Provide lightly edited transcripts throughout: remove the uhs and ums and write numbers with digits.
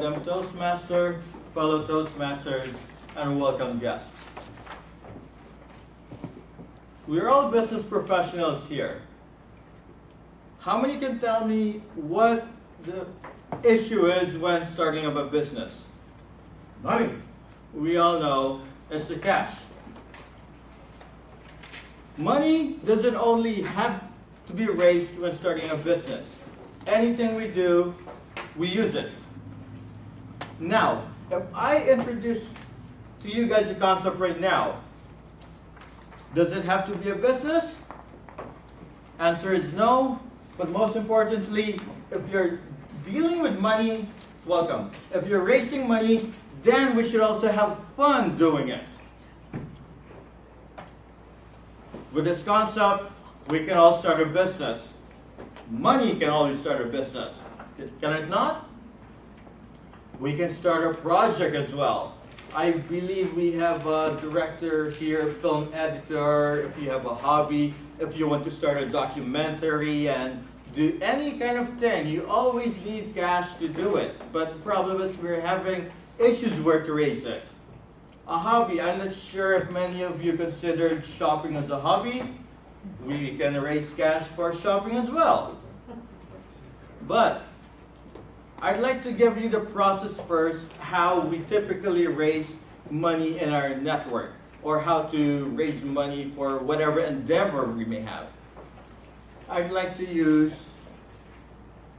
Madam Toastmaster, fellow Toastmasters, and welcome guests. We're all business professionals here. How many can tell me what the issue is when starting up a business? Money. We all know it's the cash. Money doesn't only have to be raised when starting a business. Anything we do, we use it. Now, if I introduce to you guys the concept right now, does it have to be a business? Answer is no, but most importantly, if you're dealing with money, welcome. If you're raising money, then we should also have fun doing it. With this concept, we can all start a business. Money can always start a business. Can it not? We can start a project as well. I believe we have a director here, film editor, if you have a hobby, if you want to start a documentary and do any kind of thing, you always need cash to do it. But the problem is we're having issues where to raise it. A hobby, I'm not sure if many of you considered shopping as a hobby. We can raise cash for shopping as well. But I'd like to give you the process first, how we typically raise money in our network, or how to raise money for whatever endeavor we may have. I'd like to use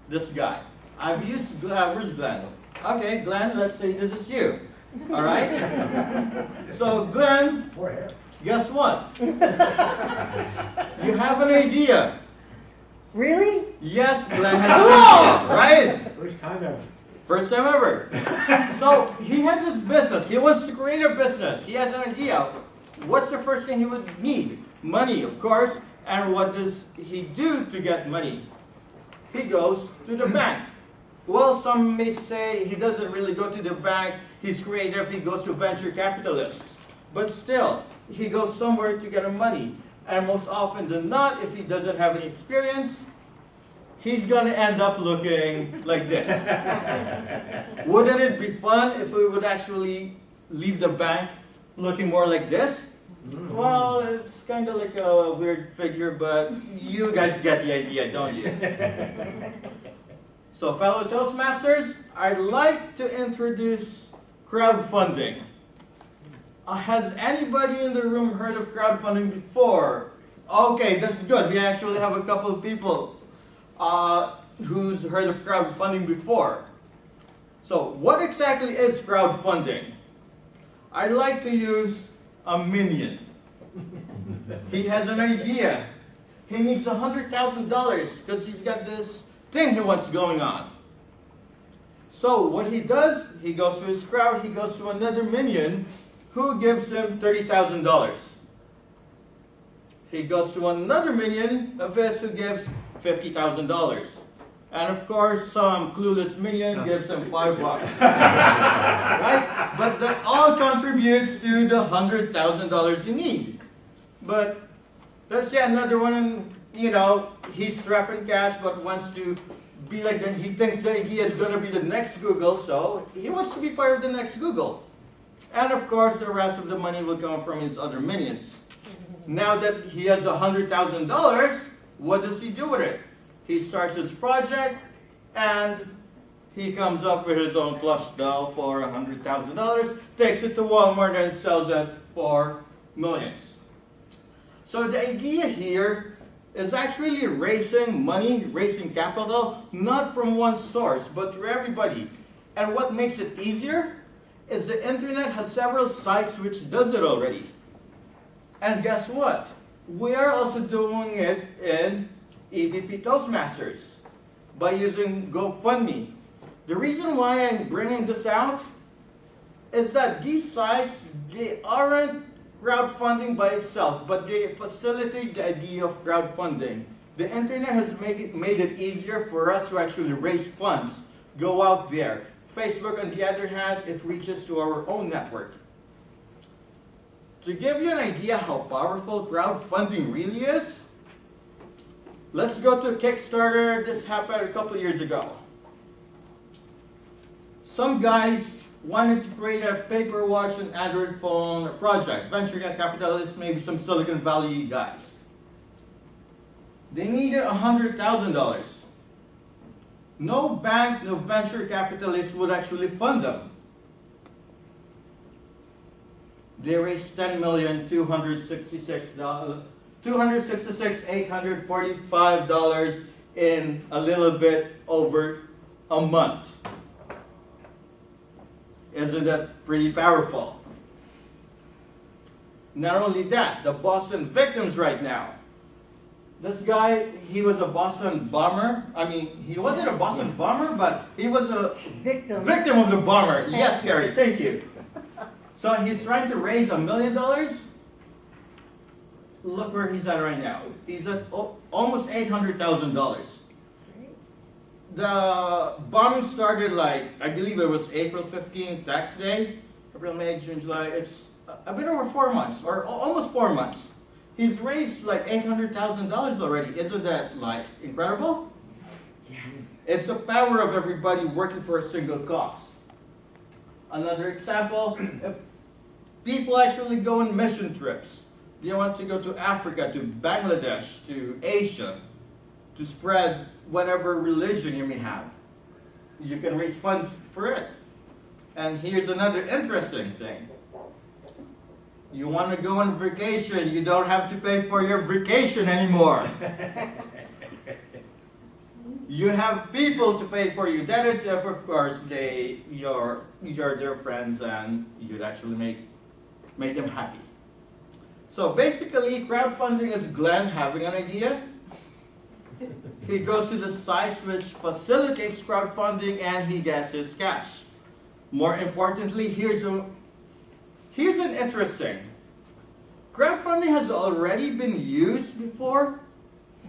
this guy. I've used, where's Glenn? Okay, Glenn, let's say this is you. All right? So Glenn, guess what? You have an idea. Really? Yes, Glenn has an idea, right? First time ever. First time ever. So he has his business. He wants to create a business. He has an idea. What's the first thing he would need? Money, of course. And what does he do to get money? He goes to the bank. Well, some may say he doesn't really go to the bank. He's creative. He goes to venture capitalists. But still, he goes somewhere to get money. And most often than not, if he doesn't have any experience, he's going to end up looking like this. Wouldn't it be fun if we would actually leave the bank looking more like this? Well, it's kind of like a weird figure, but you guys get the idea, don't you? So, fellow Toastmasters, I'd like to introduce crowdfunding. Has anybody in the room heard of crowdfunding before? Okay, that's good. We actually have a couple of people who's heard of crowdfunding before. So, what exactly is crowdfunding? I'd like to use a minion. He has an idea. He needs $100,000 because he's got this thing he wants going on. So what he does, he goes to his crowd, he goes to another minion who gives him $30,000. He goes to another minion of his who gives $50,000. And of course, some clueless minion gives him $5. Right? But that all contributes to the $100,000 you need. But let's say another one, you know, he's strapped in cash but wants to be like that. He thinks the idea is going to be the next Google, so he wants to be part of the next Google. And of course, the rest of the money will come from his other minions. Now that he has $100,000, what does he do with it? He starts his project, and he comes up with his own plush doll for $100,000, takes it to Walmart and sells it for millions. So the idea here is actually raising money, raising capital, not from one source, but through everybody. And what makes it easier is the internet has several sites which does it already. And guess what? We are also doing it in EVP Toastmasters by using GoFundMe. The reason why I'm bringing this out is that these sites, they aren't crowdfunding by itself, but they facilitate the idea of crowdfunding. The internet has made it easier for us to actually raise funds, go out there. Facebook, on the other hand, it reaches to our own network. To give you an idea how powerful crowdfunding really is, let's go to Kickstarter. This happened a couple of years ago. Some guys wanted to create a paper watch and Android phone project. Venture capitalists, maybe some Silicon Valley guys. They needed $100,000. No bank, no venture capitalist would actually fund them. They raised $266,845 in a little bit over a month. Isn't that pretty powerful? Not only that, the Boston victims right now. This guy, he was a Boston bomber. I mean, he wasn't a Boston bomber, but he was a victim of the bomber. Yes, Gary, thank you. So he's trying to raise $1 million. Look where he's at right now. He's at almost $800,000. The bombing started I believe it was April 15th, tax day. April, May, June, July. It's a bit over 4 months, or almost 4 months. He's raised $800,000 already. Isn't that incredible? Yes. It's the power of everybody working for a single cause. Another example, if people actually go on mission trips, they want to go to Africa, to Bangladesh, to Asia, to spread whatever religion you may have. You can raise funds for it. And here's another interesting thing. You want to go on vacation, you don't have to pay for your vacation anymore. You have people to pay for you. That is if, of course, you're their friends and you'd actually make them happy. So basically, crowdfunding is Glenn having an idea. He goes to the sites which facilitates crowdfunding and he gets his cash. More importantly, here's an interesting. Crowdfunding has already been used before,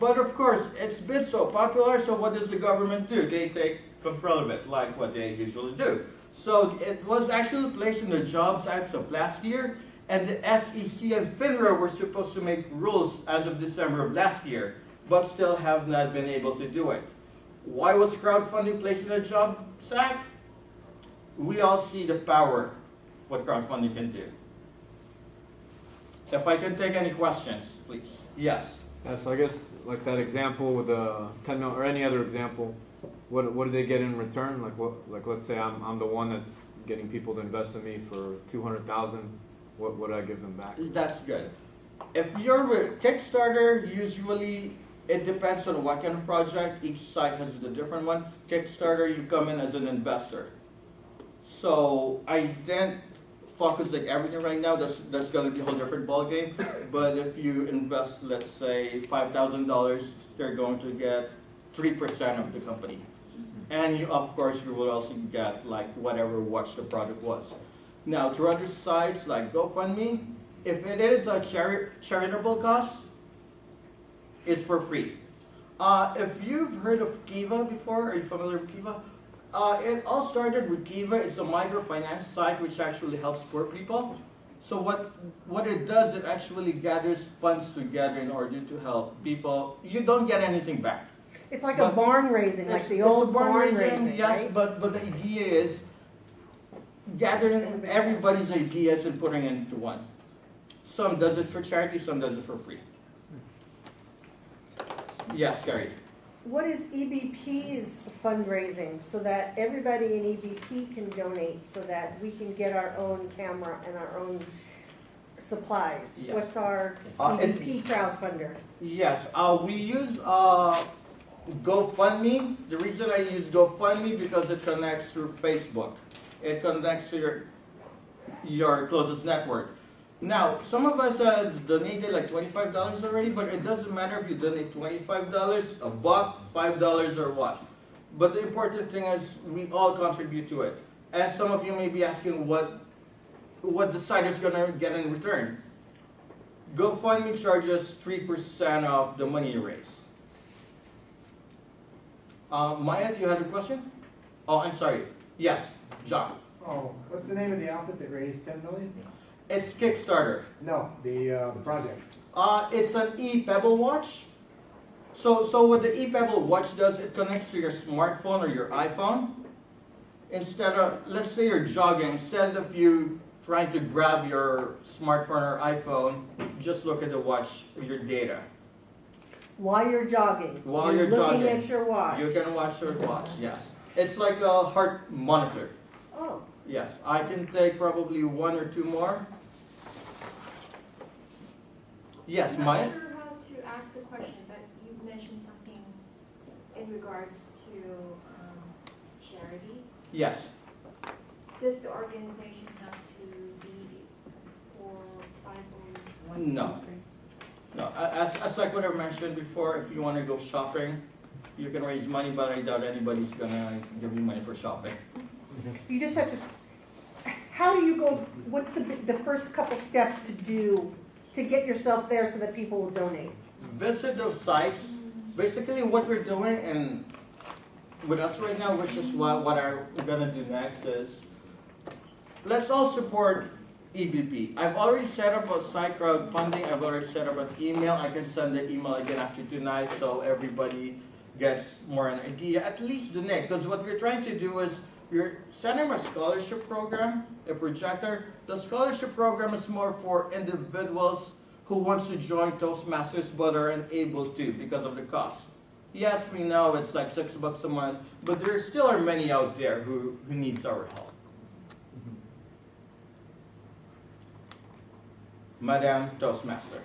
but of course, it's been so popular, so what does the government do? They take control of it, like what they usually do. So it was actually placed in the Jobs Act of last year, and the SEC and FINRA were supposed to make rules as of December of last year, but still have not been able to do it. Why was crowdfunding placed in the Jobs Act? We all see the power what crowdfunding can do. If I can take any questions, please. Yes. Yeah, so I guess like that example with the 10 million or any other example, what do they get in return? Like let's say I'm the one that's getting people to invest in me for 200,000. What would I give them back? That's good. If you're with Kickstarter, usually it depends on what kind of project. Each site has a different one. Kickstarter, you come in as an investor. So I didn't focus everything right now. That's going to be a whole different ball game. But if you invest, let's say $5,000, you're going to get 3% of the company. And of course, you will also get whatever watch the project was. Now, to other sites like GoFundMe, if it is a charitable cause, it's for free. If you've heard of Kiva before, are you familiar with Kiva? It all started with Kiva. It's a microfinance site which actually helps poor people. So what it does, it actually gathers funds together in order to help people. You don't get anything back. It's like a barn raising, like the old barn raising, yes, right? but the idea is gathering everybody's ideas and putting it into one. Some does it for charity, some does it for free. Yes, Gary. What is EBP's fundraising so that everybody in EBP can donate so that we can get our own camera and our own supplies? Yes. What's our EBP crowdfunder? Yes, we use GoFundMe. The reason I use GoFundMe because it connects through Facebook. It connects to your closest network. Now, some of us donated $25 already, but it doesn't matter if you donate $25, a buck, $5, or what. But the important thing is we all contribute to it. And some of you may be asking what the site is going to get in return. GoFundMe charges 3% of the money you raise. Maya, you had a question? Oh, I'm sorry. Yes, John. Oh, what's the name of the outfit that raised 10 million? It's Kickstarter. No, the project. It's an e-Pebble watch. So what the e-Pebble watch does, it connects to your smartphone or your iPhone. instead of, let's say you're jogging, instead of you trying to grab your smartphone or iPhone, just look at the watch, your data. While you're jogging. While you're looking jogging, at your watch. You can watch your watch, yes. It's like a heart monitor. Oh, Yes, I can take probably 1 or 2 more. Yes, I'm Maya? not sure how to ask the question, but you mentioned something in regards to charity. Yes. Does the organization have to be for 501? No. No, as like what I mentioned before, if you want to go shopping, you can raise money, but I doubt anybody's gonna give you money for shopping. you just have to, how do you go, what's the first couple steps to do to get yourself there so that people will donate? Visit those sites. Basically what we're doing, and with us right now, which is what I'm gonna do next, is let's all support EBP. I've already set up a site, Crowdfunding. I've already set up an email. I can send the email again after tonight so everybody gets more an idea, at least donate. Because what we're trying to do is we're setting a scholarship program, a projector. The scholarship program is more for individuals who wants to join Toastmasters but are unable to because of the cost. Yes, we know it's like $6 a month, but there still are many out there who needs our help. Madam Toastmaster.